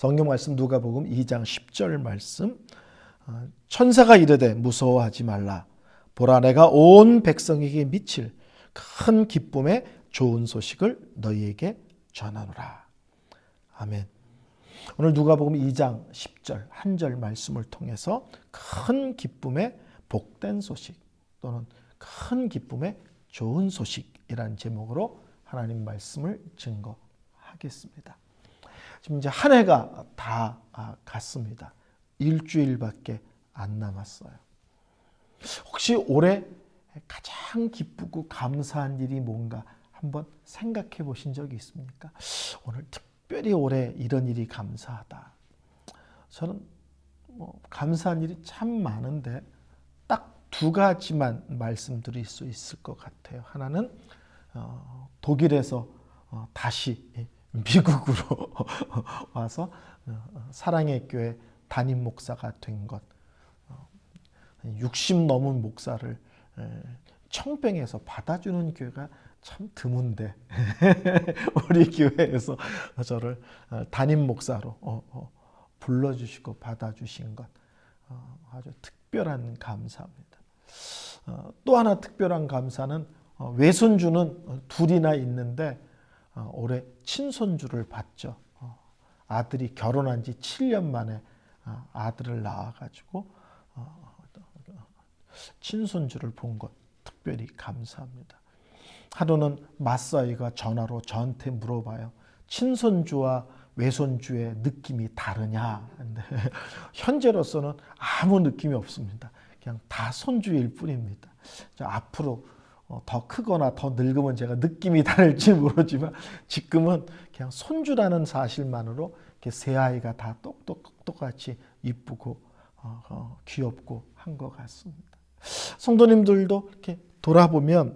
성경 말씀 누가복음 2장 10절 말씀. 천사가 이르되 무서워하지 말라. 보라, 내가 온 백성에게 미칠 큰 기쁨의 좋은 소식을 너희에게 전하노라. 아멘. 오늘 누가복음 2장 10절 한 절 말씀을 통해서 큰 기쁨의 복된 소식 또는 큰 기쁨의 좋은 소식이라는 제목으로 하나님 말씀을 증거하겠습니다. 지금 이제 한 해가 다 갔습니다. 일주일밖에 안 남았어요. 혹시 올해 가장 기쁘고 감사한 일이 뭔가 한번 생각해 보신 적이 있습니까? 오늘 특별히 올해 이런 일이 감사하다. 저는 감사한 일이 참 많은데 딱 두 가지만 말씀드릴 수 있을 것 같아요. 하나는 독일에서 다시 미국으로 와서 사랑의 교회 담임 목사가 된 것. 60 넘은 목사를 청평에서 받아주는 교회가 참 드문데 우리 교회에서 저를 담임 목사로 불러주시고 받아주신 것 아주 특별한 감사입니다. 또 하나 특별한 감사는 외손주는 둘이나 있는데 올해 친손주를 봤죠. 아들이 결혼한 지 7년 만에 아들을 낳아가지고 친손주를 본 것 특별히 감사합니다. 하루는 맞사이가 전화로 저한테 물어봐요. 친손주와 외손주의 느낌이 다르냐? 근데 현재로서는 아무 느낌이 없습니다. 그냥 다 손주일 뿐입니다. 앞으로 더 크거나 더 늙으면 제가 느낌이 다를지 모르지만 지금은 그냥 손주라는 사실만으로 이렇게 세 아이가 다 똑똑같이 이쁘고 귀엽고 한 것 같습니다. 성도님들도 이렇게 돌아보면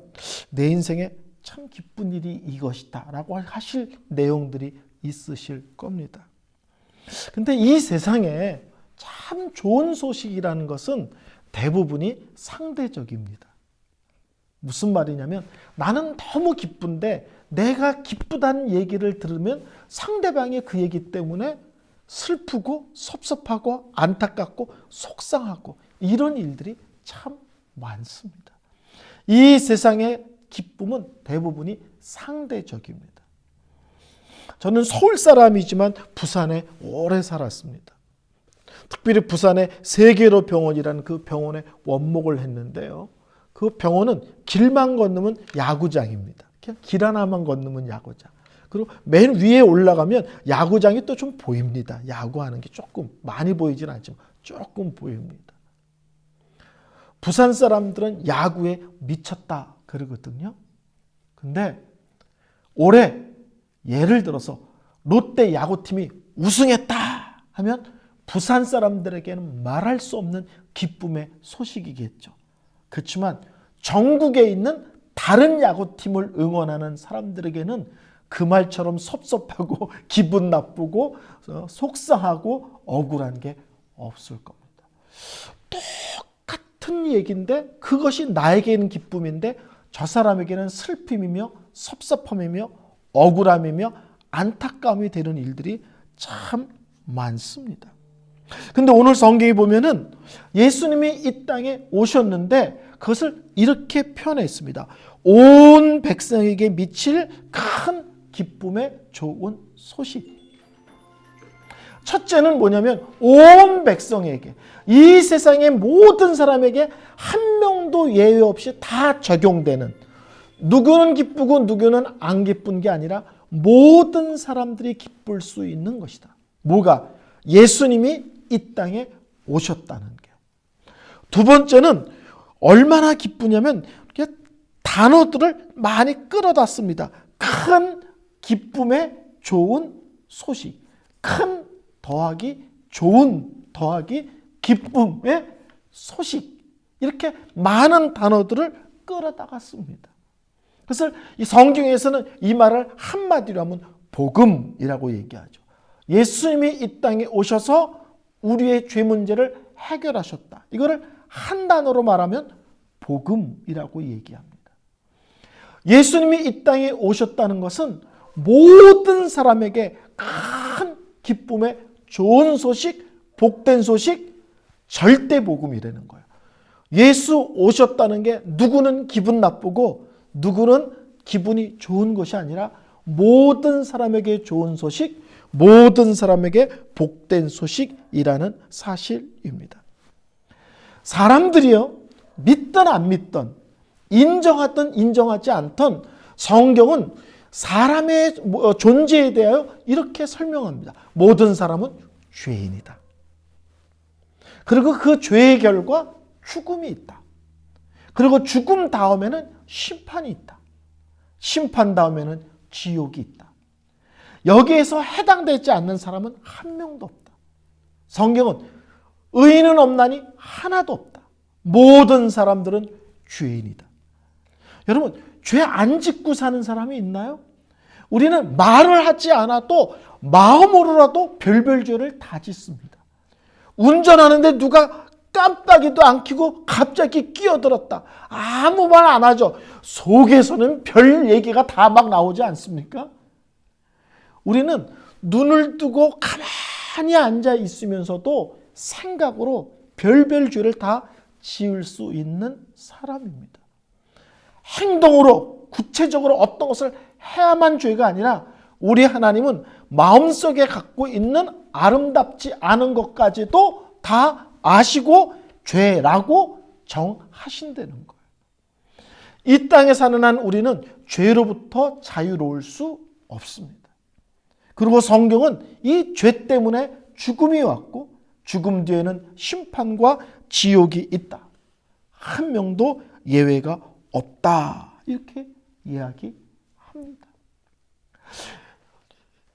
내 인생에 참 기쁜 일이 이것이다 라고 하실 내용들이 있으실 겁니다. 근데 이 세상에 참 좋은 소식이라는 것은 대부분이 상대적입니다. 무슨 말이냐면 나는 너무 기쁜데 내가 기쁘다는 얘기를 들으면 상대방이 그 얘기 때문에 슬프고 섭섭하고 안타깝고 속상하고 이런 일들이 참 많습니다. 이 세상의 기쁨은 대부분이 상대적입니다. 저는 서울 사람이지만 부산에 오래 살았습니다. 특별히 부산의 세계로 병원이라는 그 병원에 원목을 했는데요. 그 병원은 길만 건너면 야구장입니다. 그냥 길 하나만 건너면 야구장. 그리고 맨 위에 올라가면 야구장이 또 좀 보입니다. 야구하는 게 조금 많이 보이진 않지만 조금 보입니다. 부산 사람들은 야구에 미쳤다 그러거든요. 근데 올해 예를 들어서 롯데 야구팀이 우승했다 하면 부산 사람들에게는 말할 수 없는 기쁨의 소식이겠죠. 그렇지만 전국에 있는 다른 야구팀을 응원하는 사람들에게는 그 말처럼 섭섭하고 기분 나쁘고 속상하고 억울한 게 없을 겁니다. 똑같은 얘기인데 그것이 나에게는 기쁨인데 저 사람에게는 슬픔이며 섭섭함이며 억울함이며 안타까움이 되는 일들이 참 많습니다. 근데 오늘 성경에 보면은 예수님이 이 땅에 오셨는데 그것을 이렇게 표현했습니다. 온 백성에게 미칠 큰 기쁨의 좋은 소식. 첫째는 뭐냐면 온 백성에게, 이 세상의 모든 사람에게 한 명도 예외 없이 다 적용되는, 누구는 기쁘고 누구는 안 기쁜 게 아니라 모든 사람들이 기쁠 수 있는 것이다. 뭐가? 예수님이 이 땅에 오셨다는 게. 두 번째는 얼마나 기쁘냐면 단어들을 많이 끌어다 씁니다. 큰 기쁨의 좋은 소식. 큰 더하기 좋은 더하기 기쁨의 소식. 이렇게 많은 단어들을 끌어다가 씁니다. 그래서 이 성경에서는 이 말을 한마디로 하면 복음이라고 얘기하죠. 예수님이 이 땅에 오셔서 우리의 죄 문제를 해결하셨다. 이거를 한 단어로 말하면 복음이라고 얘기합니다. 예수님이 이 땅에 오셨다는 것은 모든 사람에게 큰 기쁨의 좋은 소식, 복된 소식, 절대 복음이라는 거예요. 예수 오셨다는 게 누구는 기분 나쁘고 누구는 기분이 좋은 것이 아니라 모든 사람에게 좋은 소식, 모든 사람에게 복된 소식이라는 사실입니다. 사람들이요, 믿든 안 믿든, 인정하든 인정하지 않든 성경은 사람의 존재에 대하여 이렇게 설명합니다. 모든 사람은 죄인이다. 그리고 그 죄의 결과 죽음이 있다. 그리고 죽음 다음에는 심판이 있다. 심판 다음에는 지옥이 있다. 여기에서 해당되지 않는 사람은 한 명도 없다. 성경은 의인은 없나니 하나도 없다. 모든 사람들은 죄인이다. 여러분, 죄 안 짓고 사는 사람이 있나요? 우리는 말을 하지 않아도 마음으로라도 별별 죄를 다 짓습니다. 운전하는데 누가 깜빡이도 안 켜고 갑자기 끼어들었다. 아무 말 안 하죠. 속에서는 별 얘기가 다 막 나오지 않습니까? 우리는 눈을 뜨고 가만히 앉아 있으면서도 생각으로 별별 죄를 다 지을 수 있는 사람입니다. 행동으로 구체적으로 어떤 것을 해야만 죄가 아니라 우리 하나님은 마음속에 갖고 있는 아름답지 않은 것까지도 다 아시고 죄라고 정하신다는 거예요. 이 땅에 사는 한 우리는 죄로부터 자유로울 수 없습니다. 그리고 성경은 이 죄 때문에 죽음이 왔고 죽음 뒤에는 심판과 지옥이 있다. 한 명도 예외가 없다. 이렇게 이야기합니다.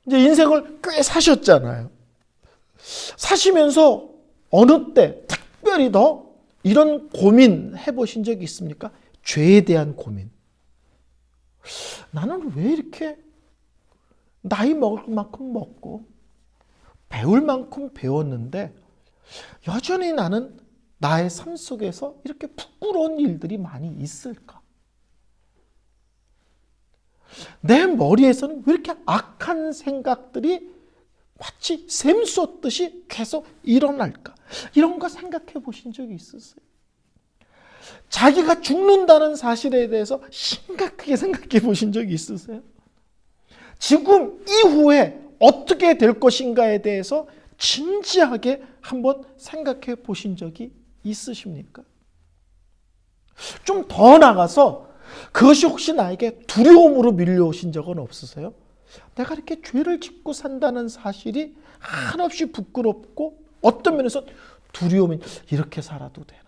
이제 인생을 꽤 사셨잖아요. 사시면서 어느 때 특별히 더 이런 고민 해보신 적이 있습니까? 죄에 대한 고민. 나는 왜 이렇게 나이 먹을 만큼 먹고 배울 만큼 배웠는데 여전히 나는 나의 삶 속에서 이렇게 부끄러운 일들이 많이 있을까? 내 머리에서는 왜 이렇게 악한 생각들이 마치 샘 쏟듯이 계속 일어날까? 이런 거 생각해 보신 적이 있으세요? 자기가 죽는다는 사실에 대해서 심각하게 생각해 보신 적이 있으세요? 지금 이후에 어떻게 될 것인가에 대해서 진지하게 한번 생각해 보신 적이 있으십니까? 좀 더 나가서 그것이 혹시 나에게 두려움으로 밀려오신 적은 없으세요? 내가 이렇게 죄를 짓고 산다는 사실이 한없이 부끄럽고 어떤 면에서 두려움이 이렇게 살아도 되나?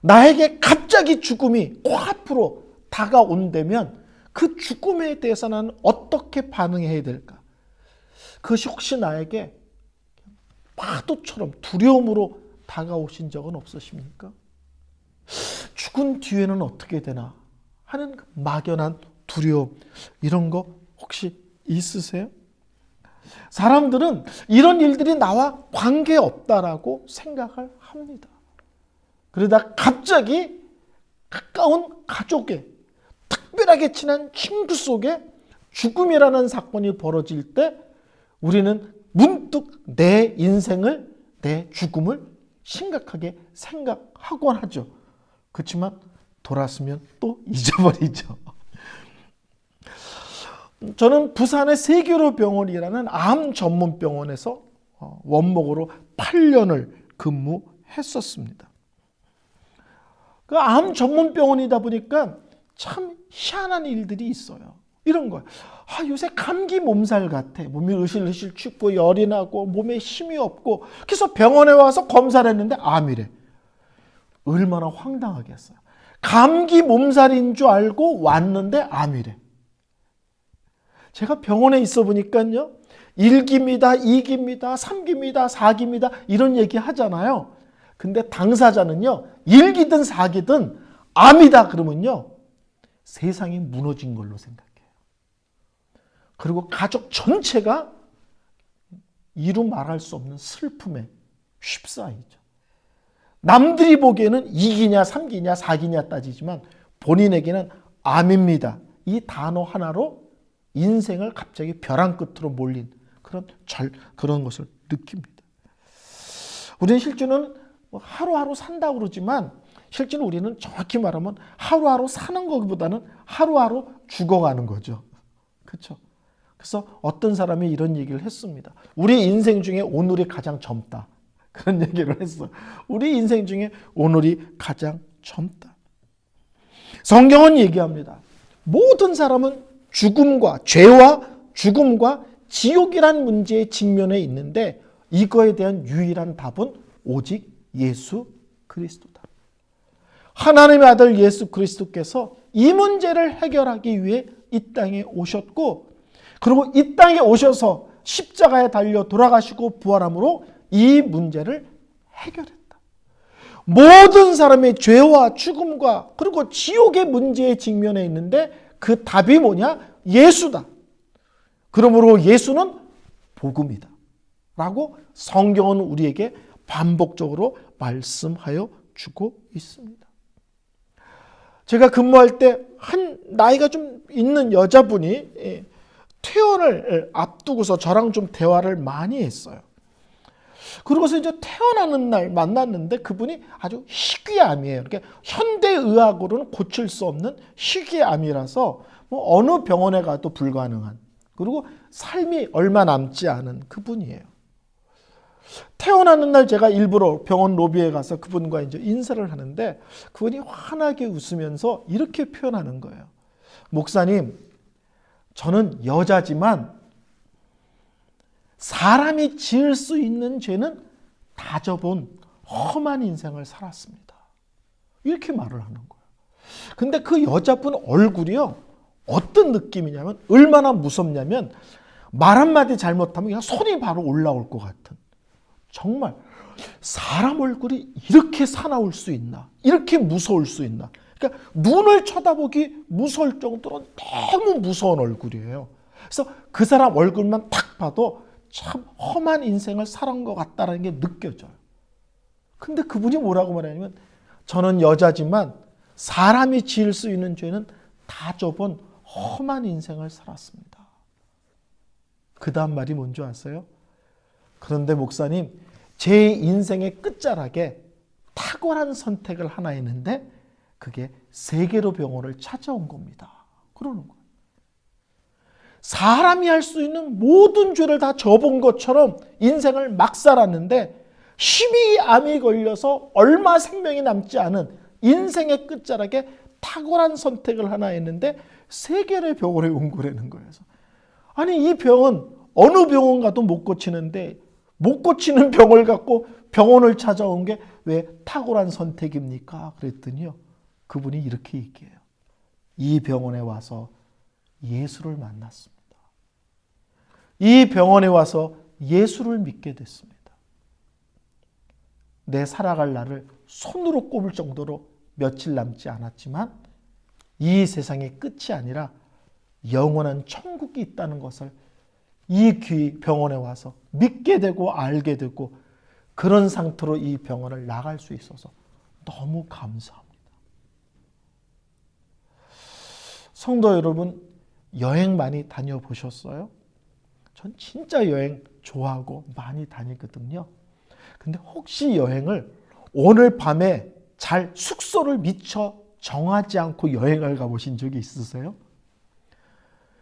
나에게 갑자기 죽음이 코앞으로 다가온다면 그 죽음에 대해서 나는 어떻게 반응해야 될까? 그것이 혹시 나에게 파도처럼 두려움으로 다가오신 적은 없으십니까? 죽은 뒤에는 어떻게 되나 하는 막연한 두려움, 이런 거 혹시 있으세요? 사람들은 이런 일들이 나와 관계없다라고 생각을 합니다. 그러다 갑자기 가까운 가족의 특별하게 친한 친구 속에 죽음이라는 사건이 벌어질 때 우리는 문득 내 인생을, 내 죽음을 심각하게 생각하곤 하죠. 그렇지만 돌았으면 또 잊어버리죠. 저는 부산의 세계로 병원이라는 암 전문 병원에서 원목으로 8년을 근무했었습니다. 그 암 전문 병원이다 보니까 참 희한한 일들이 있어요. 이런 거예요. 요새 감기 몸살 같아. 몸이 으실으실 춥고 열이 나고 몸에 힘이 없고, 그래서 병원에 와서 검사를 했는데 암이래. 얼마나 황당하겠어요. 감기 몸살인 줄 알고 왔는데 암이래. 제가 병원에 있어 보니까요, 1기입니다, 2기입니다, 3기입니다, 4기입니다 이런 얘기 하잖아요. 근데 당사자는요, 1기든 4기든 암이다 그러면요, 세상이 무너진 걸로 생각해요. 그리고 가족 전체가 이루 말할 수 없는 슬픔에 휩싸이죠. 남들이 보기에는 2기냐 3기냐 4기냐 따지지만 본인에게는 암입니다. 이 단어 하나로 인생을 갑자기 벼랑 끝으로 몰린 그런 것을 느낍니다. 우리는 실제는 하루하루 산다고 그러지만 실제는 우리는 정확히 말하면 하루하루 사는 것보다는 하루하루 죽어가는 거죠. 그렇죠? 그래서 어떤 사람이 이런 얘기를 했습니다. 우리 인생 중에 오늘이 가장 젊다. 그런 얘기를 했어. 우리 인생 중에 오늘이 가장 젊다. 성경은 얘기합니다. 모든 사람은 죽음과 죄와 죽음과 지옥이란 문제에 직면해 있는데 이거에 대한 유일한 답은 오직 예수 그리스도다. 하나님의 아들 예수 그리스도께서 이 문제를 해결하기 위해 이 땅에 오셨고 그리고 이 땅에 오셔서 십자가에 달려 돌아가시고 부활함으로 이 문제를 해결했다. 모든 사람의 죄와 죽음과 그리고 지옥의 문제에 직면해 있는데 그 답이 뭐냐? 예수다. 그러므로 예수는 복음이다. 라고 성경은 우리에게 반복적으로 말씀하여 주고 있습니다. 제가 근무할 때 한 나이가 좀 있는 여자분이 퇴원을 앞두고서 저랑 좀 대화를 많이 했어요. 그러고서 이제 퇴원하는 날 만났는데 그분이 아주 희귀암이에요. 그러니까 현대의학으로는 고칠 수 없는 희귀암이라서 뭐 어느 병원에 가도 불가능한, 그리고 삶이 얼마 남지 않은 그분이에요. 퇴원하는 날 제가 일부러 병원 로비에 가서 그분과 이제 인사를 하는데 그분이 환하게 웃으면서 이렇게 표현하는 거예요. 목사님, 저는 여자지만 사람이 지을 수 있는 죄는 다 져본 험한 인생을 살았습니다. 이렇게 말을 하는 거예요. 근데 그 여자분 얼굴이요, 어떤 느낌이냐면 얼마나 무섭냐면 말 한마디 잘못하면 그냥 손이 바로 올라올 것 같은, 정말 사람 얼굴이 이렇게 사나울 수 있나, 이렇게 무서울 수 있나. 그러니까 눈을 쳐다보기 무서울 정도로 너무 무서운 얼굴이에요. 그래서 그 사람 얼굴만 딱 봐도 참 험한 인생을 살아온 것 같다는 게 느껴져요. 근데 그분이 뭐라고 말하냐면 저는 여자지만 사람이 지을 수 있는 죄는 다 져본 험한 인생을 살았습니다. 그 다음 말이 뭔지 아세요? 그런데 목사님, 제 인생의 끝자락에 탁월한 선택을 하나 했는데 그게 세계로 병원을 찾아온 겁니다. 그러는 거예요. 사람이 할 수 있는 모든 죄를 다 져본 것처럼 인생을 막 살았는데 12암이 걸려서 얼마 생명이 남지 않은 인생의 끝자락에 탁월한 선택을 하나 했는데 세계의 병원에 온 거라는 거예요. 아니, 이 병은 어느 병원 가도 못 고치는데 못 고치는 병을 갖고 병원을 찾아온 게 왜 탁월한 선택입니까? 그랬더니요, 그분이 이렇게 얘기해요. 이 병원에 와서 예수를 만났습니다. 이 병원에 와서 예수를 믿게 됐습니다. 내 살아갈 날을 손으로 꼽을 정도로 며칠 남지 않았지만 이 세상의 끝이 아니라 영원한 천국이 있다는 것을 이 병원에 와서 믿게 되고 알게 되고 그런 상태로 이 병원을 나갈 수 있어서 너무 감사합니다. 성도 여러분, 여행 많이 다녀보셨어요? 전 진짜 여행 좋아하고 많이 다니거든요. 근데 혹시 여행을 오늘 밤에 잘 숙소를 미처 정하지 않고 여행을 가보신 적이 있으세요?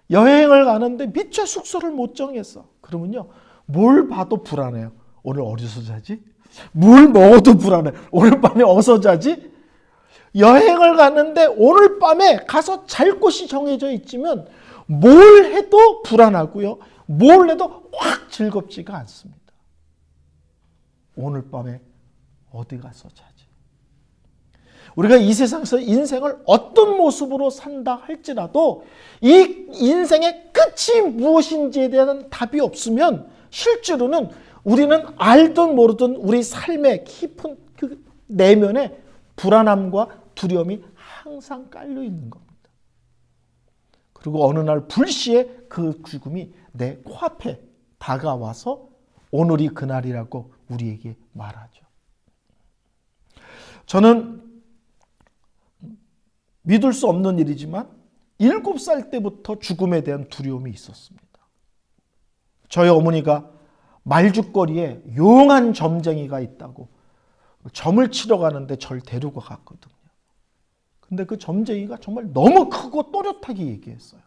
여행을 가는데 미처 숙소를 못 정했어. 그러면요, 뭘 봐도 불안해요. 오늘 어디서 자지? 뭘 먹어도 불안해. 오늘 밤에 어디서 자지? 여행을 가는데 오늘 밤에 가서 잘 곳이 정해져 있지만 뭘 해도 불안하고요, 뭘 해도 확 즐겁지가 않습니다. 오늘 밤에 어디 가서 자지? 우리가 이 세상에서 인생을 어떤 모습으로 산다 할지라도 이 인생의 끝이 무엇인지에 대한 답이 없으면 실제로는 우리는 알든 모르든 우리 삶의 깊은 그 내면에 불안함과 두려움이 항상 깔려 있는 겁니다. 그리고 어느 날 불시에 그 죽음이 내 코앞에 다가와서 오늘이 그날이라고 우리에게 말하죠. 저는 믿을 수 없는 일이지만 7살 때부터 죽음에 대한 두려움이 있었습니다. 저희 어머니가 말죽거리에 용한 점쟁이가 있다고 점을 치러 가는데 절 데리고 갔거든요. 근데 그 점쟁이가 정말 너무 크고 또렷하게 얘기했어요.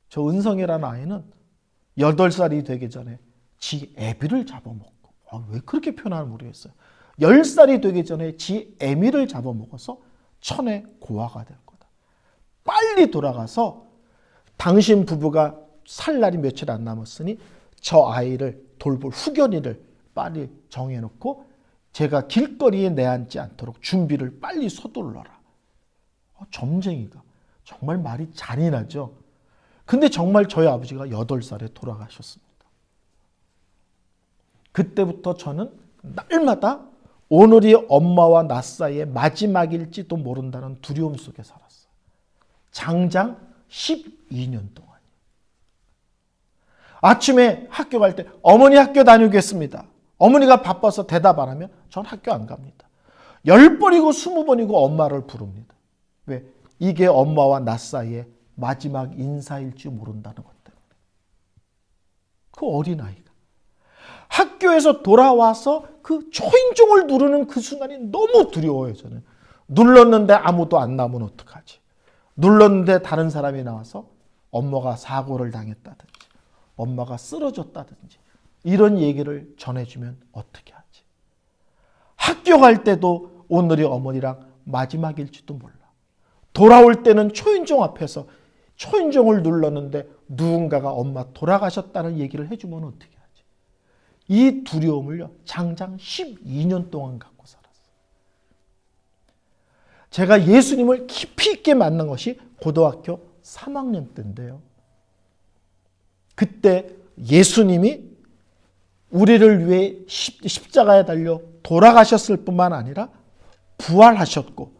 저 은성이라는 아이는 8살이 되기 전에 지 애비를 잡아먹고, 왜 그렇게 표현하는지 모르겠어요. 10살이 되기 전에 지 애미를 잡아먹어서 천에 고아가 될 거다. 빨리 돌아가서 당신 부부가 살 날이 며칠 안 남았으니 저 아이를 돌볼 후견인을 빨리 정해놓고 제가 길거리에 내앉지 않도록 준비를 빨리 서둘러라. 점쟁이가 정말 말이 잔인하죠. 근데 정말 저희 아버지가 8살에 돌아가셨습니다. 그때부터 저는 날마다 오늘이 엄마와 나 사이의 마지막일지도 모른다는 두려움 속에 살았어요. 장장 12년 동안. 아침에 학교 갈 때 어머니 학교 다니겠습니다. 어머니가 바빠서 대답 안 하면 전 학교 안 갑니다. 10번이고 20번이고 엄마를 부릅니다. 왜? 이게 엄마와 나 사이의 마지막 인사일지 모른다는 것 때문에. 그 어린아이가 학교에서 돌아와서 그 초인종을 누르는 그 순간이 너무 두려워요. 저는. 눌렀는데 아무도 안 나오면 어떡하지? 눌렀는데 다른 사람이 나와서 엄마가 사고를 당했다든지 엄마가 쓰러졌다든지 이런 얘기를 전해주면 어떻게 하지? 학교 갈 때도 오늘이 어머니랑 마지막일지도 몰라. 돌아올 때는 초인종 앞에서 초인종을 눌렀는데 누군가가 엄마 돌아가셨다는 얘기를 해주면 어떻게 하지? 이 두려움을요, 장장 12년 동안 갖고 살았어요. 제가 예수님을 깊이 있게 만난 것이 고등학교 3학년 때인데요. 그때 예수님이 우리를 위해 십자가에 달려 돌아가셨을 뿐만 아니라 부활하셨고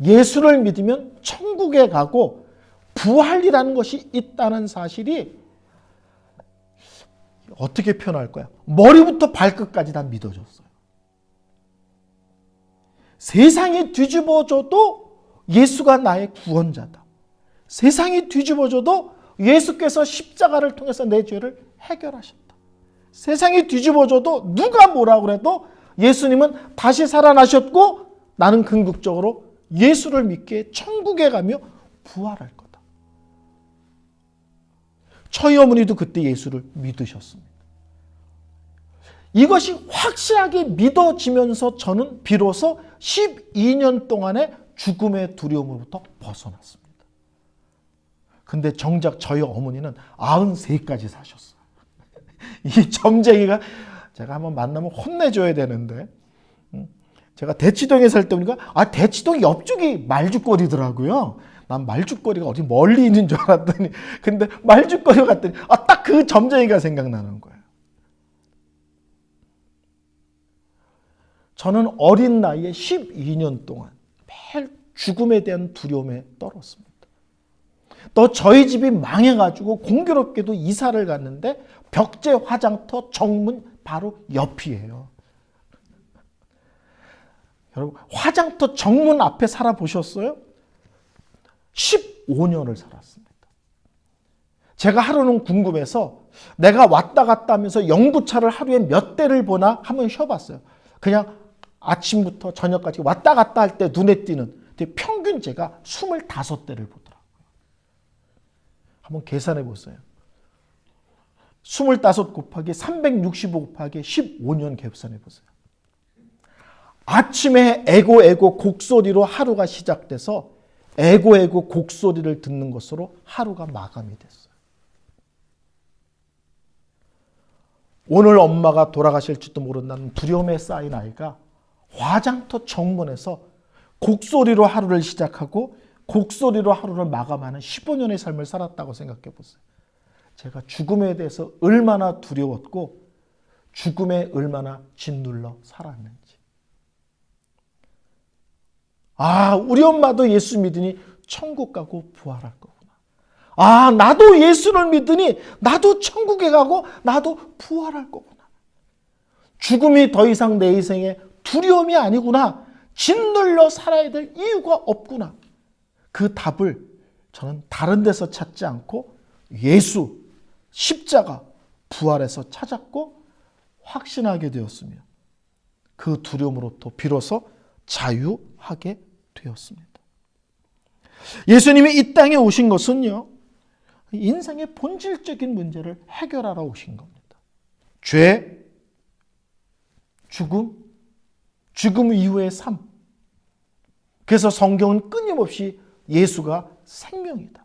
예수를 믿으면 천국에 가고 부활이라는 것이 있다는 사실이 어떻게 표현할까요? 머리부터 발끝까지 다 믿어졌어요. 세상이 뒤집어져도 예수가 나의 구원자다. 세상이 뒤집어져도 예수께서 십자가를 통해서 내 죄를 해결하셨다. 세상이 뒤집어져도 누가 뭐라고 해도 예수님은 다시 살아나셨고 나는 궁극적으로 예수를 믿기에 천국에 가며 부활할 거다. 저희 어머니도 그때 예수를 믿으셨습니다. 이것이 확실하게 믿어지면서 저는 비로소 12년 동안의 죽음의 두려움으로부터 벗어났습니다. 근데 정작 저희 어머니는 93까지 사셨어요. 이 점쟁이가 제가 한번 만나면 혼내줘야 되는데 제가 대치동에 살 때 보니까 대치동 옆쪽이 말죽거리더라고요. 난 말죽거리가 어디 멀리 있는 줄 알았더니 근데 말죽거리 갔더니 딱 그 점쟁이가 생각나는 거예요. 저는 어린 나이에 12년 동안 매일 죽음에 대한 두려움에 떨었습니다. 또 저희 집이 망해가지고 공교롭게도 이사를 갔는데 벽제 화장터 정문 바로 옆이에요. 여러분 화장터 정문 앞에 살아보셨어요? 15년을 살았습니다. 제가 하루는 궁금해서 내가 왔다 갔다 하면서 영구차를 하루에 몇 대를 보나 한번 쉬어봤어요. 그냥 아침부터 저녁까지 왔다 갔다 할 때 눈에 띄는 평균 제가 25대를 보더라고요. 한번 계산해 보세요. 25 곱하기 365 곱하기 15년 계산해 보세요. 아침에 에고 곡소리로 하루가 시작돼서 에고 곡소리를 듣는 것으로 하루가 마감이 됐어요. 오늘 엄마가 돌아가실지도 모른다는 두려움에 쌓인 아이가 화장터 정문에서 곡소리로 하루를 시작하고 곡소리로 하루를 마감하는 15년의 삶을 살았다고 생각해 보세요. 제가 죽음에 대해서 얼마나 두려웠고 죽음에 얼마나 짓눌러 살았는지. 우리 엄마도 예수 믿으니 천국 가고 부활할 거구나. 나도 예수를 믿으니 나도 천국에 가고 나도 부활할 거구나. 죽음이 더 이상 내 인생에 두려움이 아니구나. 짓눌려 살아야 될 이유가 없구나. 그 답을 저는 다른 데서 찾지 않고 예수, 십자가, 부활에서 찾았고 확신하게 되었으며 그 두려움으로부터 비로소 자유하게 되었습니다. 예수님이 이 땅에 오신 것은요, 인생의 본질적인 문제를 해결하러 오신 겁니다. 죄, 죽음, 죽음 이후의 삶. 그래서 성경은 끊임없이 예수가 생명이다.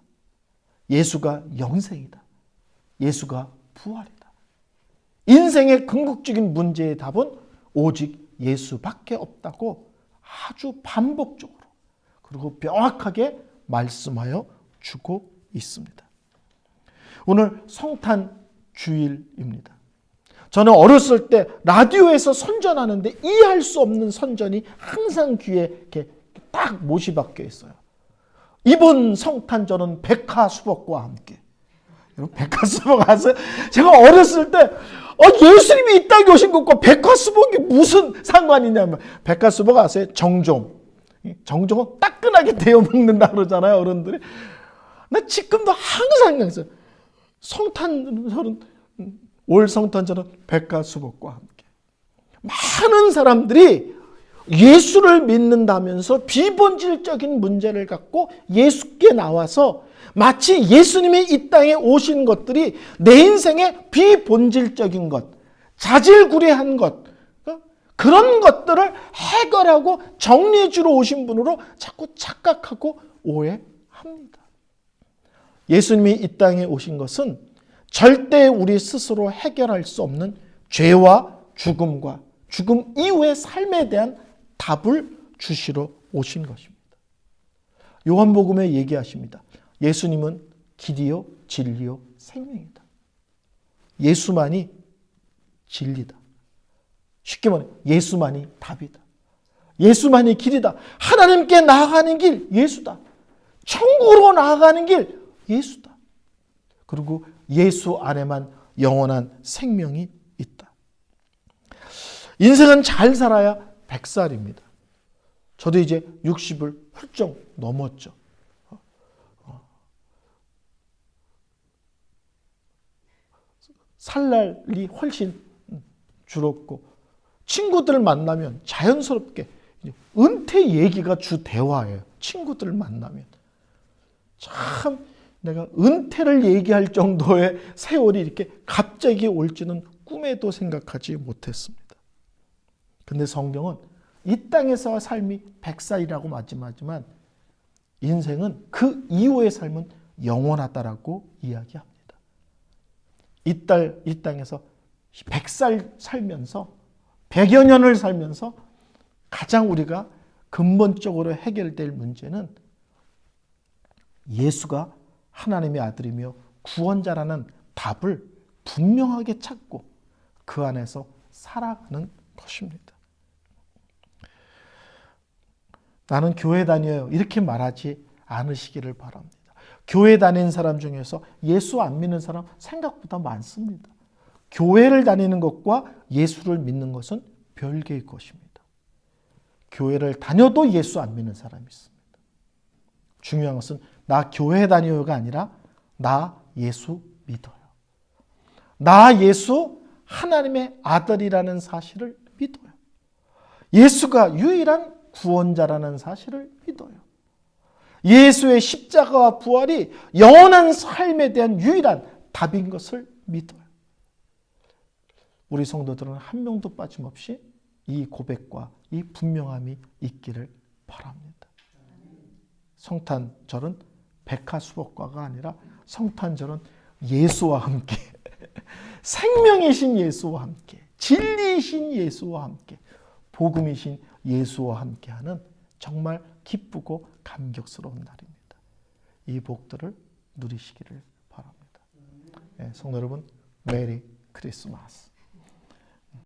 예수가 영생이다. 예수가 부활이다. 인생의 궁극적인 문제의 답은 오직 예수밖에 없다고 아주 반복적으로 그리고 명확하게 말씀하여 주고 있습니다. 오늘 성탄 주일입니다. 저는 어렸을 때 라디오에서 선전하는데 이해할 수 없는 선전이 항상 귀에 이렇게 딱 못이 박혀 있어요. 이번 성탄절은 백화수복과 함께. 여러분, 백화수복 아세요? 제가 어렸을 때 예수님이 이 땅에 오신 것과 백화수복이 무슨 상관이냐면, 백화수복 아세요? 정종. 정종은 따끈하게 데워 먹는다 그러잖아요, 어른들이. 나 지금도 항상 그랬어요. 성탄절은, 올 성탄절은 백화수복과 함께. 많은 사람들이 예수를 믿는다면서 비본질적인 문제를 갖고 예수께 나와서 마치 예수님이 이 땅에 오신 것들이 내 인생의 비본질적인 것, 자질구레한 것, 그런 것들을 해결하고 정리해 주러 오신 분으로 자꾸 착각하고 오해합니다. 예수님이 이 땅에 오신 것은 절대 우리 스스로 해결할 수 없는 죄와 죽음과 죽음 이후의 삶에 대한 답을 주시러 오신 것입니다. 요한복음에 얘기하십니다. 예수님은 길이요 진리요 생명이다. 예수만이 진리다. 쉽게 말해 예수만이 답이다. 예수만이 길이다. 하나님께 나아가는 길 예수다. 천국으로 나아가는 길 예수다. 그리고 예수 안에만 영원한 생명이 있다. 인생은 잘 살아야 100살입니다. 저도 이제 60을 훌쩍 넘었죠. 살 날이 훨씬 줄었고 친구들 만나면 자연스럽게 은퇴 얘기가 주 대화예요. 친구들 만나면. 참 내가 은퇴를 얘기할 정도의 세월이 이렇게 갑자기 올지는 꿈에도 생각하지 못했습니다. 근데 성경은 이 땅에서 삶이 100살이라고 말씀하지만 인생은 그 이후의 삶은 영원하다라고 이야기합니다. 이 땅에서 100살 살면서 100여 년을 살면서 가장 우리가 근본적으로 해결될 문제는 예수가 하나님의 아들이며 구원자라는 답을 분명하게 찾고 그 안에서 살아가는 것입니다. 나는 교회 다녀요. 이렇게 말하지 않으시기를 바랍니다. 교회 다니는 사람 중에서 예수 안 믿는 사람 생각보다 많습니다. 교회를 다니는 것과 예수를 믿는 것은 별개의 것입니다. 교회를 다녀도 예수 안 믿는 사람이 있습니다. 중요한 것은 나 교회 다녀요가 아니라 나 예수 믿어요. 나 예수 하나님의 아들이라는 사실을 믿어요. 예수가 유일한 구원자라는 사실을 믿어요. 예수의 십자가와 부활이 영원한 삶에 대한 유일한 답인 것을 믿어요. 우리 성도들은 한 명도 빠짐없이 이 고백과 이 분명함이 있기를 바랍니다. 성탄절은 백화수복과가 아니라 성탄절은 예수와 함께 생명이신 예수와 함께 진리이신 예수와 함께 복음이신 예수와 함께하는 정말 기쁘고 감격스러운 날입니다. 이 복들을 누리시기를 바랍니다. 네, 성도 여러분, 메리 크리스마스.